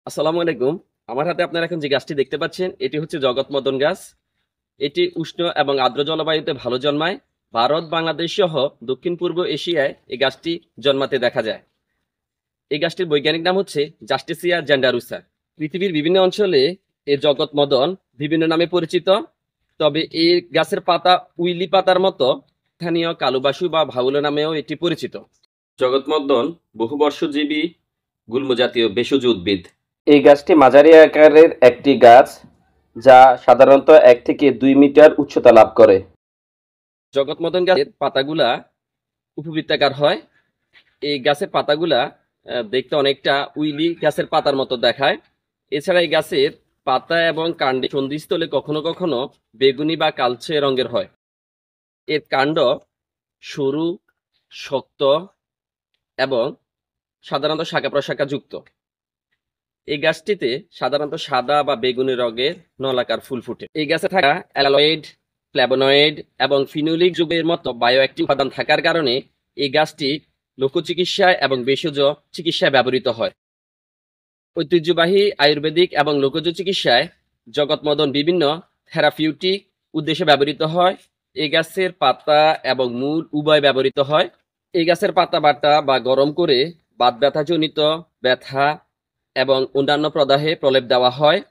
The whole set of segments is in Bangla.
আসসালামু আলাইকুম। আমার হাতে আপনারা এখন যে গাছটি দেখতে পাচ্ছেন, এটি হচ্ছে জগৎমদন গাছ। এটি উষ্ণ এবং আর্দ্র জলবায়ুতে ভালো জন্মায়। ভারত, বাংলাদেশ সহ দক্ষিণ-পূর্ব এশিয়ায় এই গাছটি জন্মাতে দেখা যায়। এই গাছটির বৈজ্ঞানিক নাম হচ্ছে জাস্টিসিয়া জেন্ডারুসা। পৃথিবীর বিভিন্ন অঞ্চলে এই জগৎমদন বিভিন্ন নামে পরিচিত। তবে এই গাছের পাতা উইলি পাতার মতো স্থানীয় কালুবাসু বা ভাউলো নামেও এটি পরিচিত। জগৎমদন বহুবর্ষজীবী গুল্ম জাতীয় ভেষজ উদ্ভিদ। এই গাছটি মাঝারি আকারের একটি গাছ, যা সাধারণত ১ থেকে ২ মিটার উচ্চতা লাভ করে। জগৎমদন গাছের পাতাগুলা উপবৃত্তাকার হয়। এই গাছের পাতাগুলা দেখতে অনেকটা উইলি গাছের পাতার মতো দেখায়। এছাড়া এই গাছের পাতা এবং কাণ্ডে সন্ধিস্থলে কখনো কখনো বেগুনি বা কালচে রঙের হয়। এর কাণ্ড সরু, শক্ত এবং সাধারণত শাখা-প্রশাখা যুক্ত। এই গাছটিতে সাধারণত সাদা বা বেগুনি রঙের নলাকার ফুল ফুটে। এই গাছে থাকা অ্যালয়েড, ফ্ল্যাভোনয়েড এবং ফিনোলিক যুগের মতো বায়োঅ্যাক্টিভ উপাদান থাকার কারণে এই গাছটি লোকচিকিৎসায় এবং ভেষজ চিকিৎসায় ব্যবহৃত হয়। ঐতিহ্যবাহী আয়ুর্বেদিক এবং লোকজ চিকিৎসায় জগৎমদন বিভিন্ন থেরাপিউটিক উদ্দেশ্যে ব্যবহৃত হয়। এই গাছের পাতা এবং মূল উভয় ব্যবহৃত হয়। এই গাছের পাতা বাটা বা গরম করে বাত ব্যথাজনিত ব্যথা এবং অন্যান্য প্রদাহে প্রলেপ দেওয়া হয়।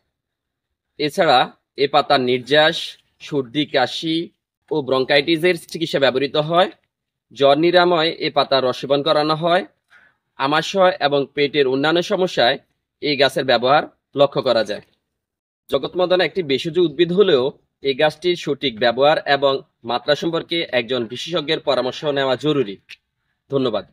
এছাড়া এ পাতার নির্যাস, সর্দি, কাশি ও ব্রঙ্কাইটিসের চিকিৎসায় ব্যবহৃত হয়। জ্বর নিরাময় এ পাতার রস সেবন করানো হয়। আমাশয় এবং পেটের অন্যান্য সমস্যায় এই গাছের ব্যবহার লক্ষ্য করা যায়। জগৎমদন একটি ভেষজ উদ্ভিদ হলেও এই গাছটির সঠিক ব্যবহার এবং মাত্রা সম্পর্কে একজন বিশেষজ্ঞের পরামর্শ নেওয়া জরুরি। ধন্যবাদ।